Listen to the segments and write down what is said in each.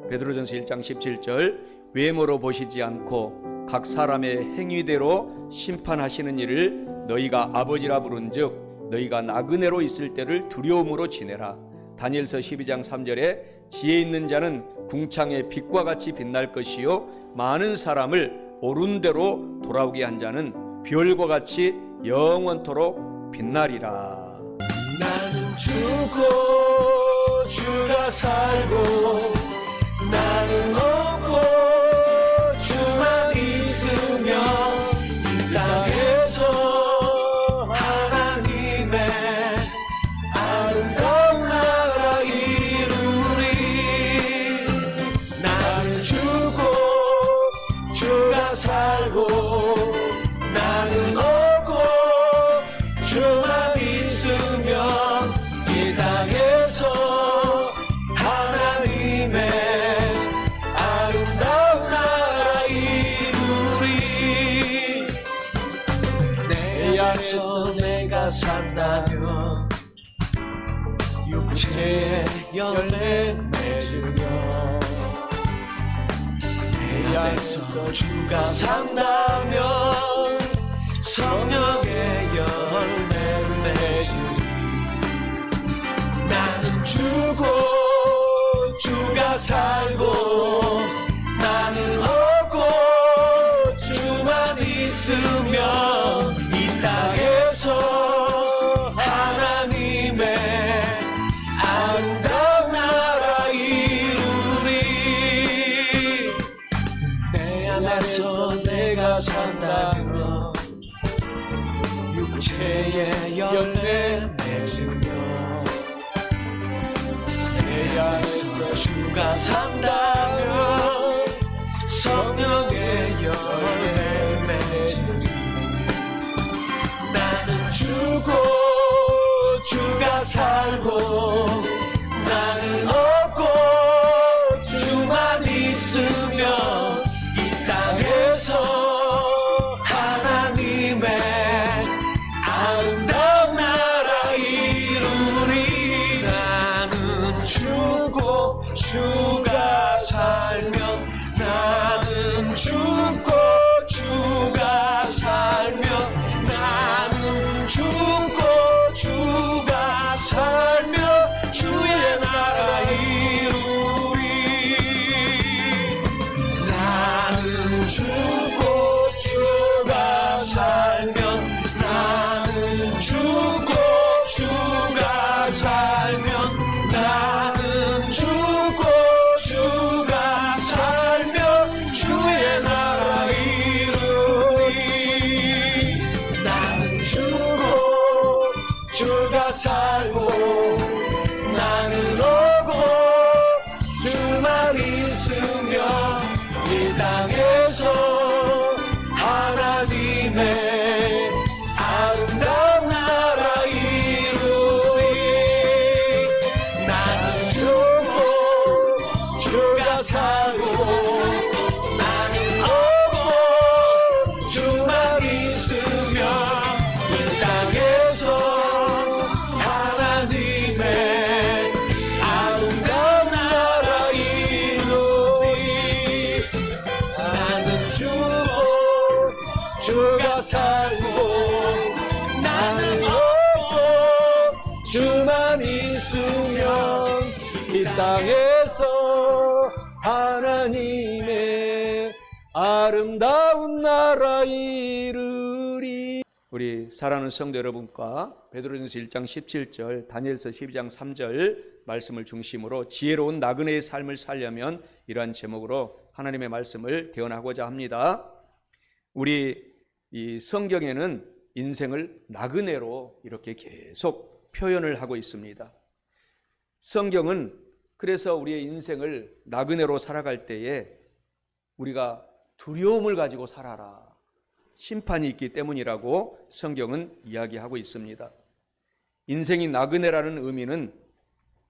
베드로전서 1장 17절 외모로 보시지 않고 각 사람의 행위대로 심판하시는 이를 너희가 아버지라 부른즉 너희가 나그네로 있을 때를 두려움으로 지내라. 다니엘서 12장 3절에 지혜 있는 자는 궁창의 빛과 같이 빛날 것이요 많은 사람을 옳은 대로 돌아오게 한 자는 별과 같이 영원토록 빛나리라. 나는 죽고 주가 살고 나는 없고 주만 있으며 이 땅에서 하나님의 아름다운 나라 이루리. 나는 죽고 주가 살고 나는 없고 주만 있으며 이 땅에서 하나님의 아름다운 나라 이루리. 내 안에서 내가 산다면 육체의 열매 맺으며 내 안에서 주가 산다면 성령의 열매를 맺으리. 나는 죽고 주가 살고 나는 없고 주만 있으며 이 땅에서 하나님의 아름다운 나라 이루리. 내 안에서 내가 산다면 육체의 열매 맺으며 내 안에서 주가 산다면 성령의 열매를 맺으리. 나는 죽고 주가 살고 나는 없고 주만 있으며 이 땅에서 하나님의 아름다운 나라 이루리. 나는 죽고 주가 살면 나는 죽고 주가 살면 나는 죽고 주가 살면 주의 나라 이루리. 나는 죽고 주가 살면 나는 죽고 주가 살면 나는 죽고 주가 살면 주의 나라 이루리. 나는 죽고 주가 살고 나는 오고 주만 있으며 이 땅에서 하나님의 아름다운 나라 이루리. 나는 죽고 주가 살고 나는 오고 주만 있으며 이 땅에서 하나님의 아름다운 나라 이루리. 나는 죽고 주가 살고 나는 없고 주만 있으며 이 땅에서 하나님의 아름다운 나라 이루리. 우리 사랑하는 성도 여러분과 베드로전서 1장 17절 다니엘서 12장 3절 말씀을 중심으로 지혜로운 나그네의 삶을 살려면 이러한 제목으로 하나님의 말씀을 대언하고자 합니다. 우리 이 성경에는 인생을 나그네로 이렇게 계속 표현을 하고 있습니다. 성경은 그래서 우리의 인생을 나그네로 살아갈 때에 우리가 두려움을 가지고 살아라, 심판이 있기 때문이라고 성경은 이야기하고 있습니다. 인생이 나그네라는 의미는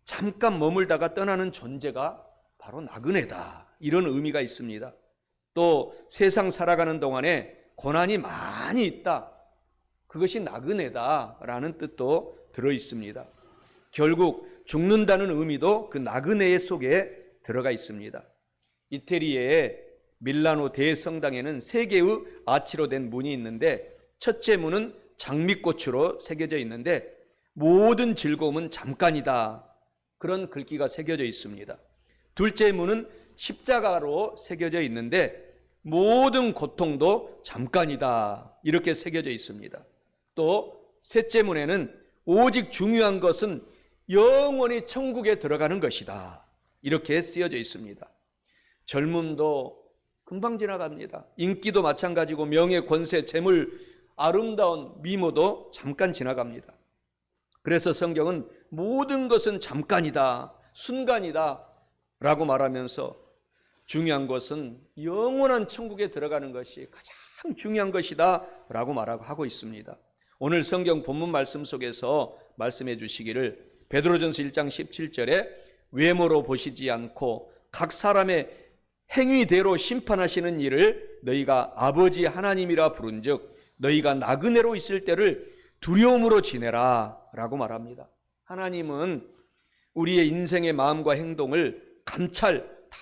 잠깐 머물다가 떠나는 존재가 바로 나그네다, 이런 의미가 있습니다. 또 세상 살아가는 동안에 고난이 많이 있다, 그것이 나그네다라는 뜻도 들어 있습니다. 결국 죽는다는 의미도 그 나그네 속에 들어가 있습니다. 이태리의 밀라노 대성당에는 3개의 아치로 된 문이 있는데, 첫째 문은 장미꽃으로 새겨져 있는데 모든 즐거움은 잠깐이다, 그런 글귀가 새겨져 있습니다. 둘째 문은 십자가로 새겨져 있는데 모든 고통도 잠깐이다, 이렇게 새겨져 있습니다. 또 셋째 문에는 오직 중요한 것은 영원히 천국에 들어가는 것이다, 이렇게 쓰여져 있습니다. 젊음도 금방 지나갑니다. 인기도 마찬가지고 명예, 권세, 재물, 아름다운 미모도 잠깐 지나갑니다. 그래서 성경은 모든 것은 잠깐이다, 순간이다 라고 말하면서 중요한 것은 영원한 천국에 들어가는 것이 가장 중요한 것이다 라고 말하고 있습니다. 오늘 성경 본문 말씀 속에서 말씀해 주시기를, 베드로전서 1장 17절에 외모로 보시지 않고 각 사람의 행위대로 심판하시는 일을 너희가 아버지 하나님이라 부른즉 너희가 나그네로 있을 때를 두려움으로 지내라 라고 말합니다. 하나님은 우리의 인생의 마음과 행동을 감찰 다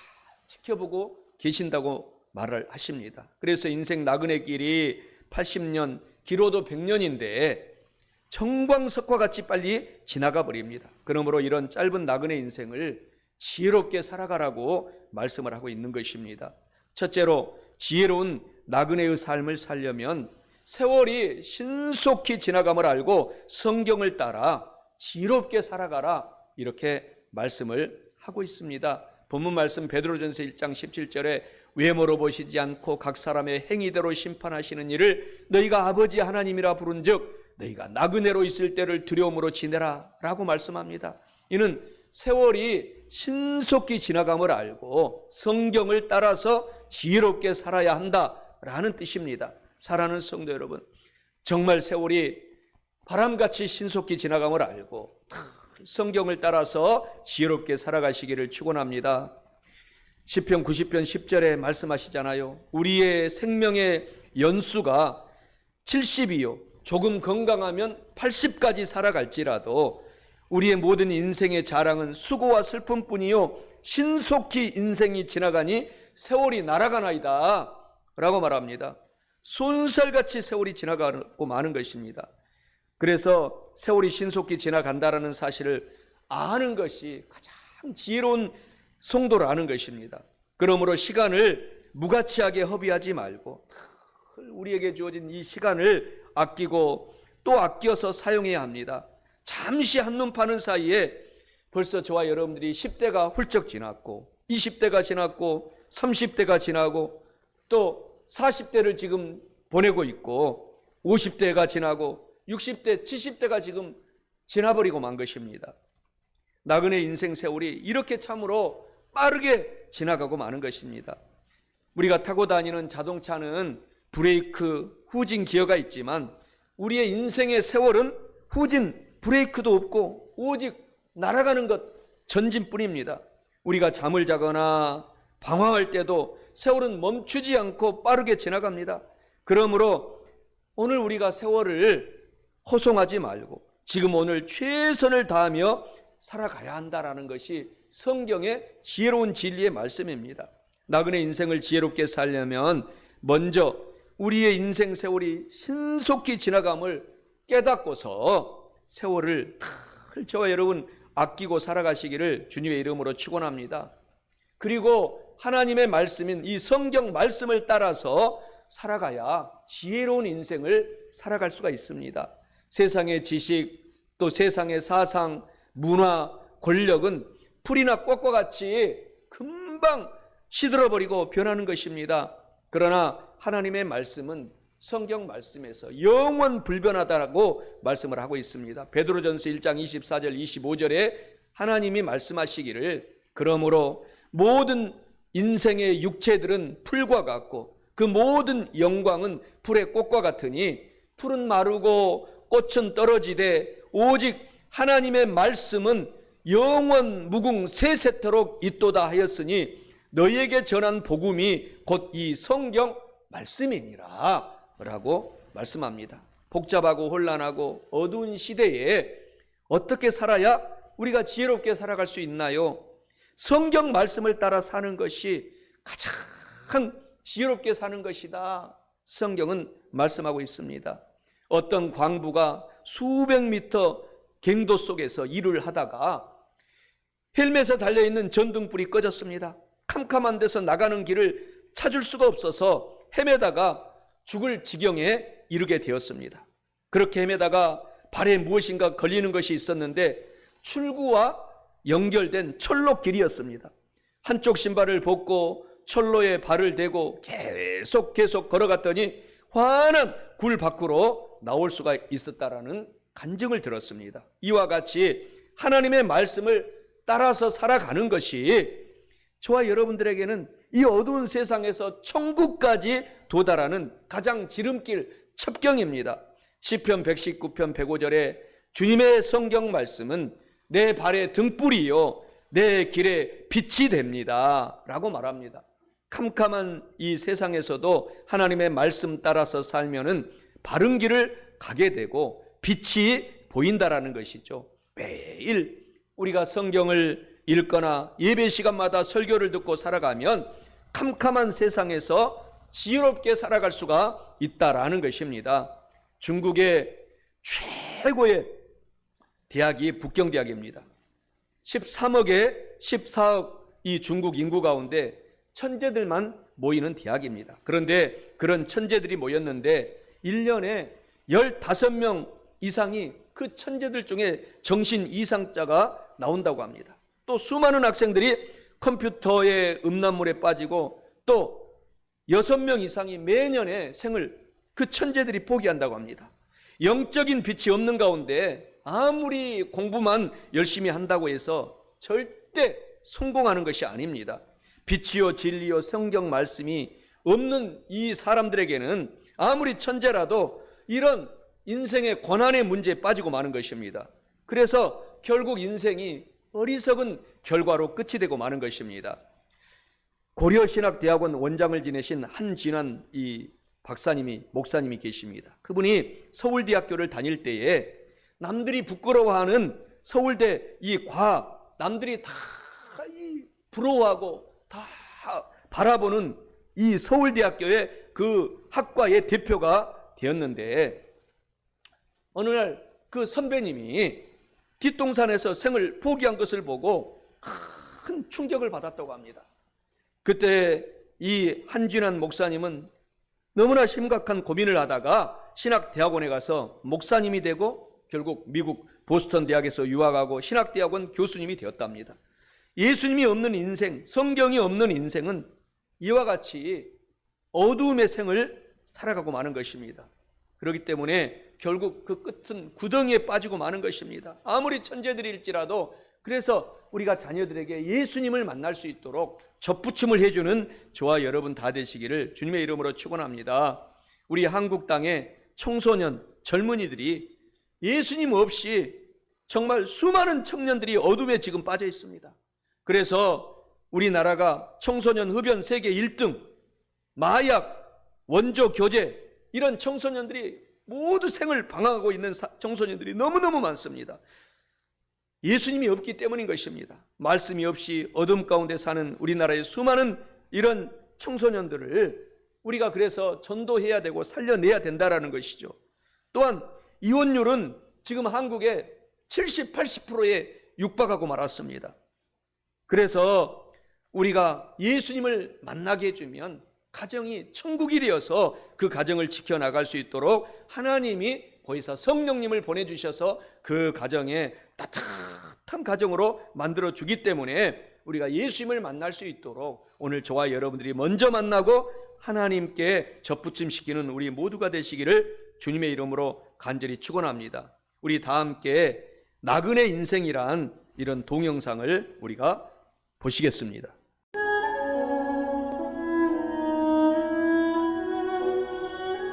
지켜보고 계신다고 말을 하십니다. 그래서 인생 나그네 길이 80년, 길어도 100년인데 정광석과 같이 빨리 지나가 버립니다. 그러므로 이런 짧은 나그네 인생을 지혜롭게 살아가라고 말씀을 하고 있는 것입니다. 첫째로 지혜로운 나그네의 삶을 살려면 세월이 신속히 지나감을 알고 성경을 따라 지혜롭게 살아가라, 이렇게 말씀을 하고 있습니다. 본문 말씀 베드로전서 1장 17절에 외모로 보시지 않고 각 사람의 행위대로 심판하시는 일을 너희가 아버지 하나님이라 부른즉 너희가 나그네로 있을 때를 두려움으로 지내라 라고 말씀합니다. 이는 세월이 신속히 지나감을 알고 성경을 따라서 지혜롭게 살아야 한다라는 뜻입니다. 사랑하는 성도 여러분, 정말 세월이 바람같이 신속히 지나감을 알고 성경을 따라서 지혜롭게 살아가시기를 축원합니다. 시편 90편 10절에 말씀하시잖아요. 우리의 생명의 연수가 70이요 조금 건강하면 80까지 살아갈지라도 우리의 모든 인생의 자랑은 수고와 슬픔뿐이요 신속히 인생이 지나가니 세월이 날아가나이다 라고 말합니다. 손살같이 세월이 지나가고 마는 것입니다. 그래서 세월이 신속히 지나간다라는 사실을 아는 것이 가장 지혜로운 성도라는 것입니다. 그러므로 시간을 무가치하게 허비하지 말고 우리에게 주어진 이 시간을 아끼고 또 아껴서 사용해야 합니다. 잠시 한눈 파는 사이에 벌써 저와 여러분들이 10대가 훌쩍 지났고 20대가 지났고 30대가 지나고 또 40대를 지금 보내고 있고 50대가 지나고 60대, 70대가 지금 지나버리고 만 것입니다. 나그네 인생 세월이 이렇게 참으로 빠르게 지나가고 마는 것입니다. 우리가 타고 다니는 자동차는 브레이크, 후진, 기어가 있지만 우리의 인생의 세월은 후진, 브레이크도 없고 오직 날아가는 것, 전진뿐입니다. 우리가 잠을 자거나 방황할 때도 세월은 멈추지 않고 빠르게 지나갑니다. 그러므로 오늘 우리가 세월을 허송하지 말고 지금 오늘 최선을 다하며 살아가야 한다라는 것이 성경의 지혜로운 진리의 말씀입니다. 나그네 인생을 지혜롭게 살려면 먼저 우리의 인생 세월이 신속히 지나감을 깨닫고서 세월을 저와 여러분 아끼고 살아가시기를 주님의 이름으로 축원합니다. 그리고 하나님의 말씀인 이 성경 말씀을 따라서 살아가야 지혜로운 인생을 살아갈 수가 있습니다. 세상의 지식, 또 세상의 사상, 문화, 권력은 풀이나 꽃과 같이 금방 시들어버리고 변하는 것입니다. 그러나 하나님의 말씀은 성경 말씀에서 영원 불변하다라고 말씀을 하고 있습니다. 베드로전서 1장 24절 25절에 하나님이 말씀하시기를 그러므로 모든 인생의 육체들은 풀과 같고 그 모든 영광은 풀의 꽃과 같으니 풀은 마르고 꽃은 떨어지되 오직 하나님의 말씀은 영원 무궁 세세토록 있도다 하였으니 너희에게 전한 복음이 곧 이 성경 말씀이니라 라고 말씀합니다. 복잡하고 혼란하고 어두운 시대에 어떻게 살아야 우리가 지혜롭게 살아갈 수 있나요? 성경 말씀을 따라 사는 것이 가장 지혜롭게 사는 것이다. 성경은 말씀하고 있습니다. 어떤 광부가 수백 미터 갱도 속에서 일을 하다가 헬멧에 달려있는 전등불이 꺼졌습니다. 캄캄한 데서 나가는 길을 찾을 수가 없어서 헤매다가 죽을 지경에 이르게 되었습니다. 그렇게 헤매다가 발에 무엇인가 걸리는 것이 있었는데 출구와 연결된 철로길이었습니다. 한쪽 신발을 벗고 철로에 발을 대고 계속 걸어갔더니 환한 굴 밖으로 나올 수가 있었다라는 간증을 들었습니다. 이와 같이 하나님의 말씀을 따라서 살아가는 것이 저와 여러분들에게는 이 어두운 세상에서 천국까지 도달하는 가장 지름길 첩경입니다. 시편 119편 105절에 주님의 성경 말씀은 내 발의 등불이요 내 길에 빛이 됩니다 라고 말합니다. 캄캄한 이 세상에서도 하나님의 말씀 따라서 살면은 바른 길을 가게 되고 빛이 보인다라는 것이죠. 매일 우리가 성경을 읽거나 예배 시간마다 설교를 듣고 살아가면 캄캄한 세상에서 지혜롭게 살아갈 수가 있다라는 것입니다. 중국의 최고의 대학이 북경대학입니다. 13억에 14억 이 중국 인구 가운데 천재들만 모이는 대학입니다. 그런데 그런 천재들이 모였는데 1년에 15명 이상이 그 천재들 중에 정신 이상자가 나온다고 합니다. 또 수많은 학생들이 컴퓨터의 음란물에 빠지고 또 6명 이상이 매년의 생을 그 천재들이 포기한다고 합니다. 영적인 빛이 없는 가운데 아무리 공부만 열심히 한다고 해서 절대 성공하는 것이 아닙니다. 빛이요 진리요 성경 말씀이 없는 이 사람들에게는 아무리 천재라도 이런 인생의 고난의 문제에 빠지고 마는 것입니다. 그래서 결국 인생이 어리석은 결과로 끝이 되고 마는 것입니다. 고려신학대학원 원장을 지내신 한진환 이 목사님이 계십니다. 그분이 서울대학교를 다닐 때에 남들이 부끄러워하는 서울대 남들이 다 부러워하고 다 바라보는 이 서울대학교의 그 학과의 대표가 되었는데 어느 날 그 선배님이 뒷동산에서 생을 포기한 것을 보고 큰 충격을 받았다고 합니다. 그때 이 한진환 목사님은 너무나 심각한 고민을 하다가 신학대학원에 가서 목사님이 되고 결국 미국 보스턴 대학에서 유학하고 신학대학원 교수님이 되었답니다. 예수님이 없는 인생, 성경이 없는 인생은 이와 같이 어두움의 생을 살아가고 마는 것입니다. 그렇기 때문에 결국 그 끝은 구덩이에 빠지고 마는 것입니다. 아무리 천재들일지라도 그래서 우리가 자녀들에게 예수님을 만날 수 있도록 접붙임을 해주는 저와 여러분 다 되시기를 주님의 이름으로 축원합니다. 우리 한국 땅의 청소년, 젊은이들이 예수님 없이 정말 수많은 청년들이 어둠에 지금 빠져 있습니다. 그래서 우리나라가 청소년 흡연 세계 1등, 마약, 원조 교제 이런 청소년들이 모두 생을 방황하고 있는 청소년들이 너무너무 많습니다. 예수님이 없기 때문인 것입니다. 말씀이 없이 어둠 가운데 사는 우리나라의 수많은 이런 청소년들을 우리가 그래서 전도해야 되고 살려내야 된다는 것이죠. 또한 이혼율은 지금 한국의 70, 80%에 육박하고 말았습니다. 그래서 우리가 예수님을 만나게 해주면 가정이 천국이 되어서 그 가정을 지켜나갈 수 있도록 하나님이 거기서 성령님을 보내주셔서 그 가정에 따뜻한 가정으로 만들어주기 때문에 우리가 예수님을 만날 수 있도록 오늘 저와 여러분들이 먼저 만나고 하나님께 접붙임시키는 우리 모두가 되시기를 주님의 이름으로 간절히 축원합니다. 우리 다 함께 나그네 인생이란 이런 동영상을 우리가 보시겠습니다.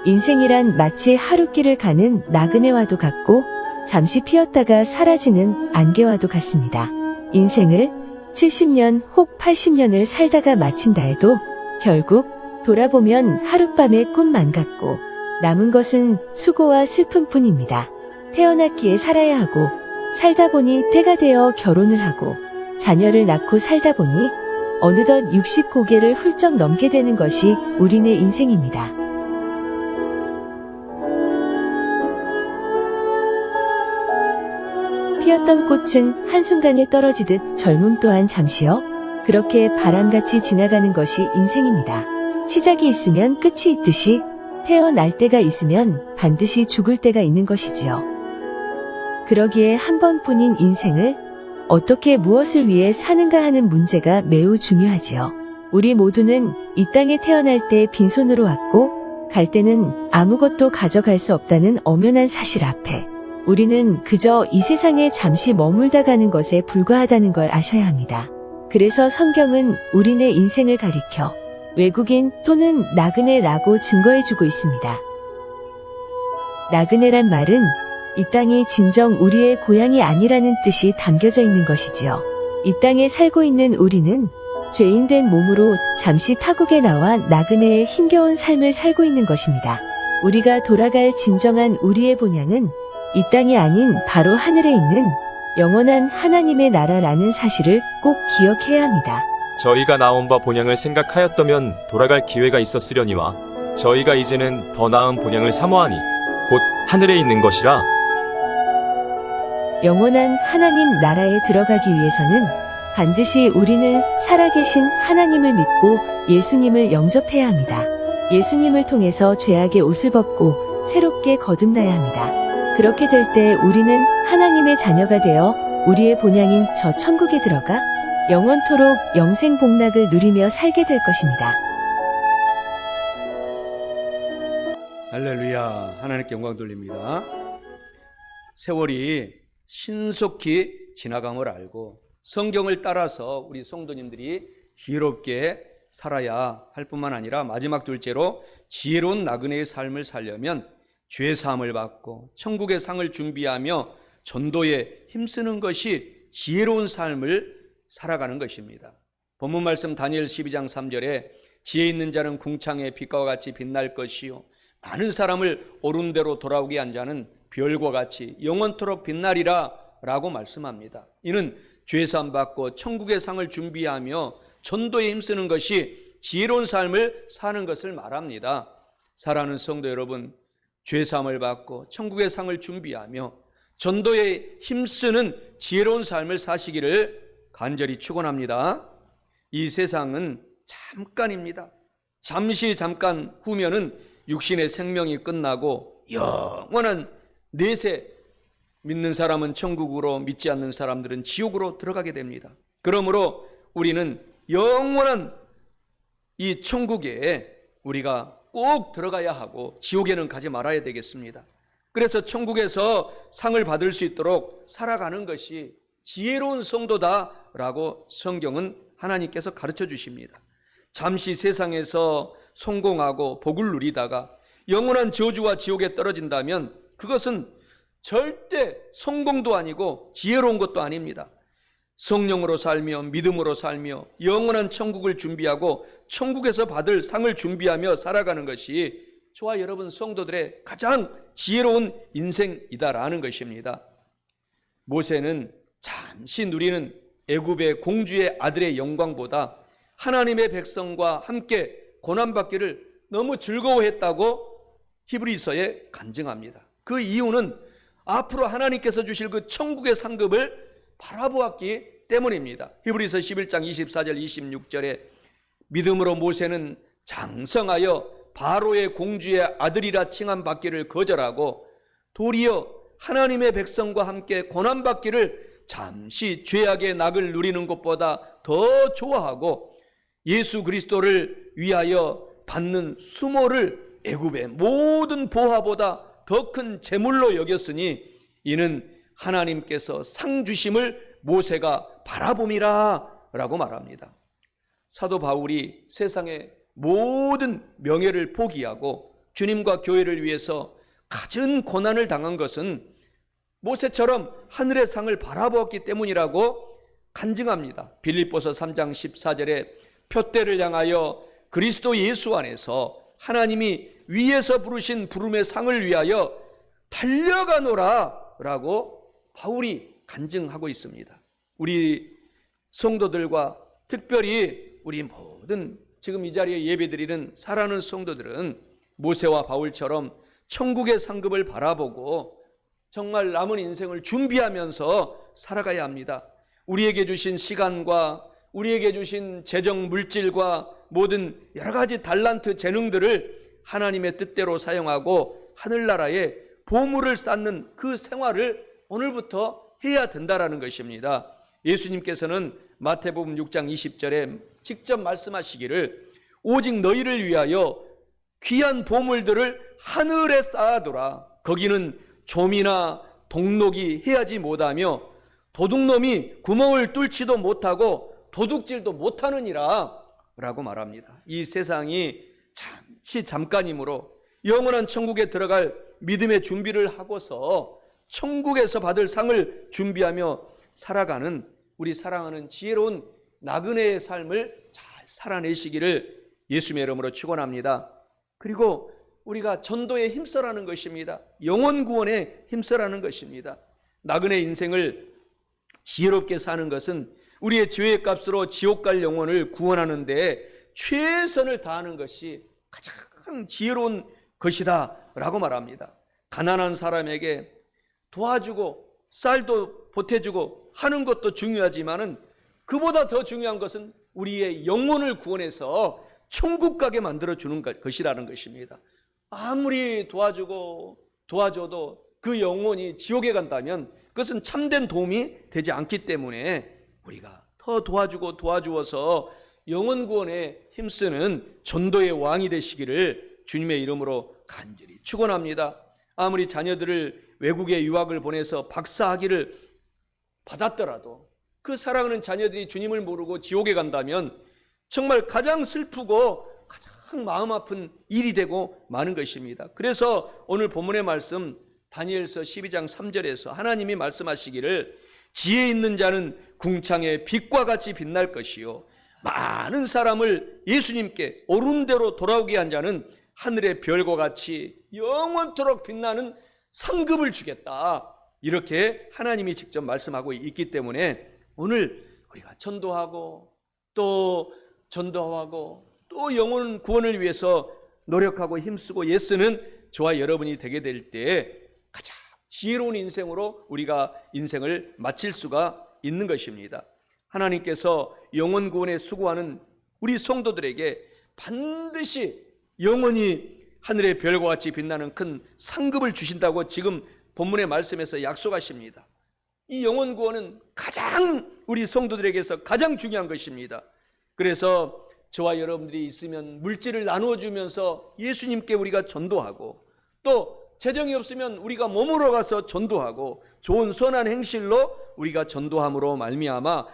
인생이란 마치 하루길을 가는 나그네와도 같고 잠시 피었다가 사라지는 안개와도 같습니다. 인생을 70년 혹 80년을 살다가 마친다 해도 결국 돌아보면 하룻밤의 꿈만 같고 남은 것은 수고와 슬픔뿐입니다. 태어났기에 살아야 하고 살다 보니 때가 되어 결혼을 하고 자녀를 낳고 살다 보니 어느덧 60고개를 훌쩍 넘게 되는 것이 우리네 인생입니다. 피었던 꽃은 한순간에 떨어지듯 젊음 또한 잠시요. 그렇게 바람같이 지나가는 것이 인생입니다. 시작이 있으면 끝이 있듯이 태어날 때가 있으면 반드시 죽을 때가 있는 것이지요. 그러기에 한 번뿐인 인생을 어떻게 무엇을 위해 사는가 하는 문제가 매우 중요하지요. 우리 모두는 이 땅에 태어날 때 빈손으로 왔고 갈 때는 아무것도 가져갈 수 없다는 엄연한 사실 앞에 우리는 그저 이 세상에 잠시 머물다 가는 것에 불과하다는 걸 아셔야 합니다. 그래서 성경은 우리네 인생을 가리켜 외국인 또는 나그네라고 증거해주고 있습니다. 나그네란 말은 이 땅이 진정 우리의 고향이 아니라는 뜻이 담겨져 있는 것이지요. 이 땅에 살고 있는 우리는 죄인된 몸으로 잠시 타국에 나와 나그네의 힘겨운 삶을 살고 있는 것입니다. 우리가 돌아갈 진정한 우리의 본향은 이 땅이 아닌 바로 하늘에 있는 영원한 하나님의 나라라는 사실을 꼭 기억해야 합니다. 저희가 나온 바 본향을 생각하였다면 돌아갈 기회가 있었으려니와 저희가 이제는 더 나은 본향을 사모하니 곧 하늘에 있는 것이라. 영원한 하나님 나라에 들어가기 위해서는 반드시 우리는 살아계신 하나님을 믿고 예수님을 영접해야 합니다. 예수님을 통해서 죄악의 옷을 벗고 새롭게 거듭나야 합니다. 그렇게 될 때 우리는 하나님의 자녀가 되어 우리의 본향인 저 천국에 들어가 영원토록 영생 복락을 누리며 살게 될 것입니다. 할렐루야. 하나님께 영광 돌립니다. 세월이 신속히 지나감을 알고 성경을 따라서 우리 성도님들이 지혜롭게 살아야 할 뿐만 아니라 마지막 둘째로 지혜로운 나그네의 삶을 살려면 죄사함을 받고 천국의 상을 준비하며 전도에 힘쓰는 것이 지혜로운 삶을 살아가는 것입니다. 본문 말씀 다니엘 12장 3절에 지혜 있는 자는 궁창의 빛과 같이 빛날 것이요 많은 사람을 옳은 대로 돌아오게 한 자는 별과 같이 영원토록 빛나리라 라고 말씀합니다. 이는 죄사함 받고 천국의 상을 준비하며 전도에 힘쓰는 것이 지혜로운 삶을 사는 것을 말합니다. 사랑하는 성도 여러분, 죄사함을 받고 천국의 상을 준비하며 전도에 힘쓰는 지혜로운 삶을 사시기를 간절히 축원합니다. 이 세상은 잠깐입니다. 잠깐 후면은 육신의 생명이 끝나고 영원한 내세, 믿는 사람은 천국으로, 믿지 않는 사람들은 지옥으로 들어가게 됩니다. 그러므로 우리는 영원한 이 천국에 우리가 꼭 들어가야 하고 지옥에는 가지 말아야 되겠습니다. 그래서 천국에서 상을 받을 수 있도록 살아가는 것이 지혜로운 성도다라고 성경은 하나님께서 가르쳐 주십니다. 잠시 세상에서 성공하고 복을 누리다가 영원한 저주와 지옥에 떨어진다면 그것은 절대 성공도 아니고 지혜로운 것도 아닙니다. 성령으로 살며 믿음으로 살며 영원한 천국을 준비하고 천국에서 받을 상을 준비하며 살아가는 것이 저와 여러분 성도들의 가장 지혜로운 인생이다라는 것입니다. 모세는 잠시 누리는 애굽의 공주의 아들의 영광보다 하나님의 백성과 함께 고난받기를 너무 즐거워했다고 히브리서에 간증합니다. 그 이유는 앞으로 하나님께서 주실 그 천국의 상급을 바라보았기 때문입니다. 히브리서 11장 24절 26절에 믿음으로 모세는 장성하여 바로의 공주의 아들이라 칭함받기를 거절하고 도리어 하나님의 백성과 함께 고난받기를 잠시 죄악의 낙을 누리는 것보다 더 좋아하고 예수 그리스도를 위하여 받는 수모를 애굽의 모든 보화보다 더 큰 재물로 여겼으니 이는 하나님께서 상 주심을 모세가 바라봄이라 라고 말합니다. 사도 바울이 세상의 모든 명예를 포기하고 주님과 교회를 위해서 갖은 고난을 당한 것은 모세처럼 하늘의 상을 바라보았기 때문이라고 간증합니다. 빌립보서 3장 14절에 표대를 향하여 그리스도 예수 안에서 하나님이 위에서 부르신 부름의 상을 위하여 달려가노라 라고 바울이 간증하고 있습니다. 우리 성도들과 특별히 우리 모든 지금 이 자리에 예배드리는 사랑하는 성도들은 모세와 바울처럼 천국의 상급을 바라보고 정말 남은 인생을 준비하면서 살아가야 합니다. 우리에게 주신 시간과 우리에게 주신 재정 물질과 모든 여러 가지 달란트 재능들을 하나님의 뜻대로 사용하고 하늘나라에 보물을 쌓는 그 생활을 오늘부터 해야 된다라는 것입니다. 예수님께서는 마태복음 6장 20절에 직접 말씀하시기를 오직 너희를 위하여 귀한 보물들을 하늘에 쌓아두라. 거기는 좀이나 동록이 해하지 못하며 도둑놈이 구멍을 뚫지도 못하고 도둑질도 못하느니라 라고 말합니다. 이 세상이 잠깐이므로 영원한 천국에 들어갈 믿음의 준비를 하고서 천국에서 받을 상을 준비하며 살아가는 우리 사랑하는 지혜로운 나그네의 삶을 잘 살아내시기를 예수님의 이름으로 축원합니다. 그리고 우리가 전도에 힘써라는 것입니다. 영혼 구원에 힘써라는 것입니다. 나그네 인생을 지혜롭게 사는 것은 우리의 죄의 값으로 지옥 갈 영혼을 구원하는 데 최선을 다하는 것이 가장 지혜로운 것이다 라고 말합니다. 가난한 사람에게 도와주고 쌀도 보태주고 하는 것도 중요하지만은 그보다 더 중요한 것은 우리의 영혼을 구원해서 천국 가게 만들어주는 것이라는 것입니다. 아무리 도와줘도 그 영혼이 지옥에 간다면 그것은 참된 도움이 되지 않기 때문에 우리가 더 도와주어서 영혼 구원에 힘쓰는 전도의 왕이 되시기를 주님의 이름으로 간절히 축원합니다. 아무리 자녀들을 외국에 유학을 보내서 박사학위를 받았더라도 그 사랑하는 자녀들이 주님을 모르고 지옥에 간다면 정말 가장 슬프고 가장 마음 아픈 일이 되고 마는 것입니다. 그래서 오늘 본문의 말씀 다니엘서 12장 3절에서 하나님이 말씀하시기를 지혜 있는 자는 궁창의 빛과 같이 빛날 것이요 많은 사람을 예수님께 옳은 대로 돌아오게 한 자는 하늘의 별과 같이 영원토록 빛나는 상급을 주겠다. 이렇게 하나님이 직접 말씀하고 있기 때문에 오늘 우리가 전도하고 또 영혼 구원을 위해서 노력하고 힘쓰고 애쓰는 저와 여러분이 되게 될 때 가장 지혜로운 인생으로 우리가 인생을 마칠 수가 있는 것입니다. 하나님께서 영혼 구원에 수고하는 우리 성도들에게 반드시 영원히 하늘의 별과 같이 빛나는 큰 상급을 주신다고 지금 본문의 말씀에서 약속하십니다. 이 영혼 구원은 가장 우리 성도들에게서 가장 중요한 것입니다. 그래서 저와 여러분들이 있으면 물질을 나누어 주면서 예수님께 우리가 전도하고 또 재정이 없으면 우리가 몸으로 가서 전도하고 좋은 선한 행실로 우리가 전도함으로 말미암아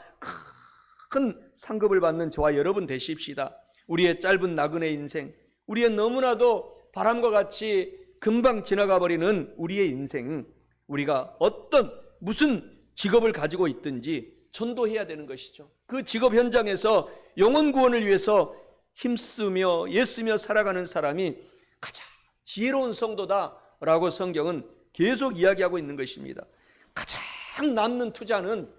큰 상급을 받는 저와 여러분 되십시다. 우리의 짧은 나그네 인생, 우리의 너무나도 바람과 같이 금방 지나가 버리는 우리의 인생, 우리가 무슨 직업을 가지고 있든지 전도해야 되는 것이죠. 그 직업 현장에서 영혼 구원을 위해서 힘쓰며 애쓰며 살아가는 사람이 가장 지혜로운 성도다라고 성경은 계속 이야기하고 있는 것입니다. 가장 남는 투자는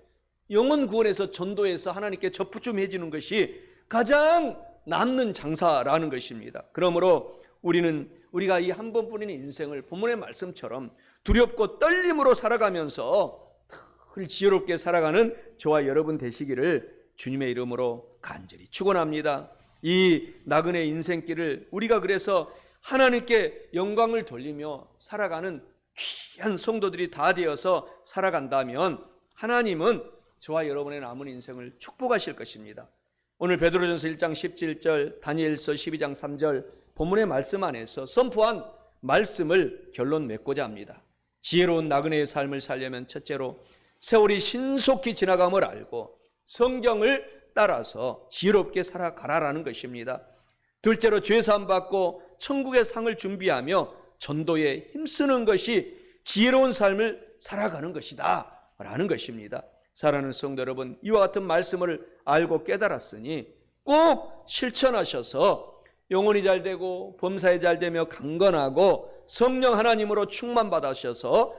영혼 구원에서 전도해서 하나님께 접붙임해 주는 것이 가장 남는 장사라는 것입니다. 그러므로 우리가 이 한 번뿐인 인생을 본문의 말씀처럼 두렵고 떨림으로 살아가면서 늘 지혜롭게 살아가는 저와 여러분 되시기를 주님의 이름으로 간절히 축원합니다. 이 나그네 인생길을 우리가 그래서 하나님께 영광을 돌리며 살아가는 귀한 성도들이 다 되어서 살아간다면 하나님은 저와 여러분의 남은 인생을 축복하실 것입니다. 오늘 베드로전서 1장 17절, 다니엘서 12장 3절 본문의 말씀 안에서 선포한 말씀을 결론 맺고자 합니다. 지혜로운 나그네의 삶을 살려면 첫째로 세월이 신속히 지나감을 알고 성경을 따라서 지혜롭게 살아가라라는 것입니다. 둘째로 죄사함 받고 천국의 상을 준비하며 전도에 힘쓰는 것이 지혜로운 삶을 살아가는 것이다 라는 것입니다. 사랑하는 성도 여러분, 이와 같은 말씀을 알고 깨달았으니 꼭 실천하셔서 영혼이 잘되고 범사에 잘되며 강건하고 성령 하나님으로 충만받으셔서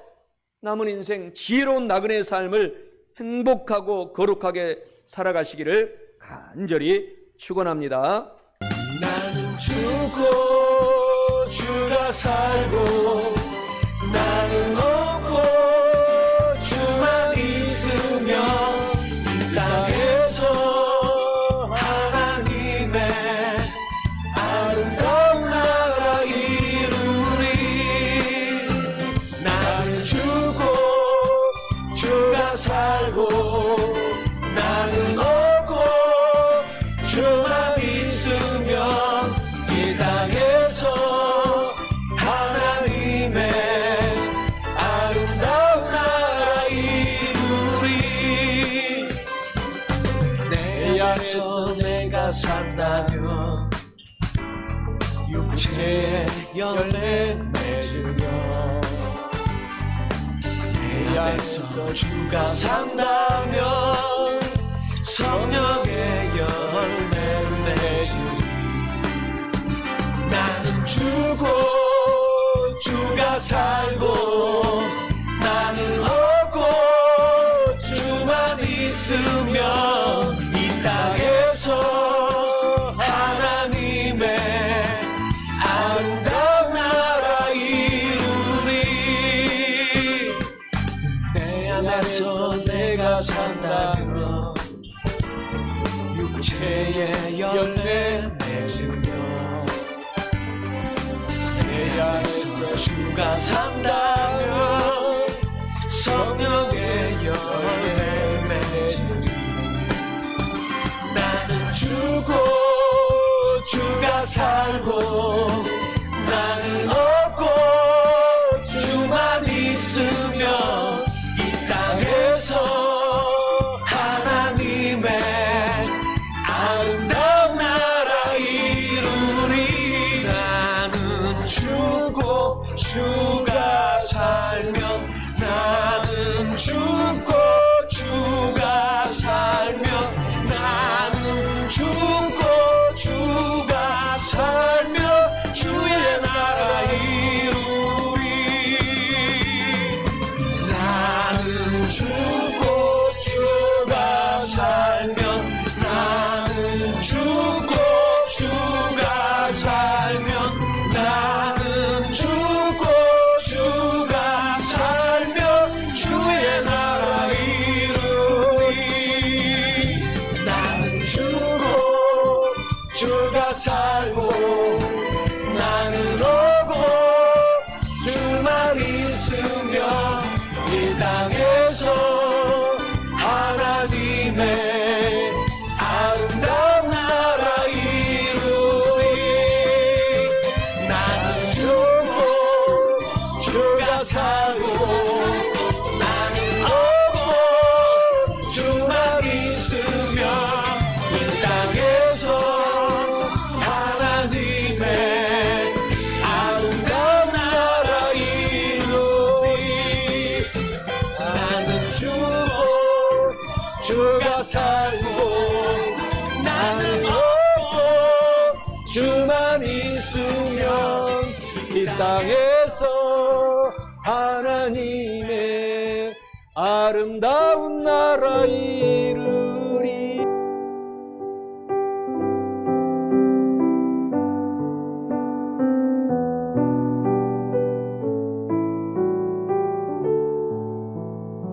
남은 인생 지혜로운 나그네의 삶을 행복하고 거룩하게 살아가시기를 간절히 축원합니다. 나는 죽고 주가 살고 나는 없고 주만 있으면 이 땅에서 하나님의 아름다운 나라 이루리. 나는 죽고 주가 살고 나는 없고 주만 있으면 이 땅에서 하나님의 아름다운 나라 이루리. 내 안에서 내가 산다면 육체의 열매 맺으며 내 안에서 주가 산다면 성령의 열매를 맺으리. 나는 죽고 주가 살고 나는 없고 주만 있으면 이 땅에서 하나님의 아름다운 나라 이루리. 내 안에서 내가 산다면 육체의 열매 맺으며 내 안에서 주가 산다면 성령의 열매 맺으리. 나는 죽고 주가 살고 나는 없고 주만 있으면 이 땅에서 하나님의 아름다운 나라 이루리. 나는 죽고 주가 살면 나는 죽고 주가 살면 나는 죽고 주가 살면 주의 나라 이루리. 나는 죽고 주가 살면 나는 죽고 주가 살면 나는 죽고 주가 살면 주의 나라 이루리. 나는 죽고 주가 살고 나는 오고 주만 있으면 이 땅에서 하나님의 아름다운 나라 이루리. 나는 죽고 주가 살고 나는 오고 주만 있으면 이 땅에서 하나님의 아름다운 나라 이루리. 나는 죽고 주가 살고 나는 없고 주만 있으면 이 땅에서 하나님의 아름다운 나라 이루리.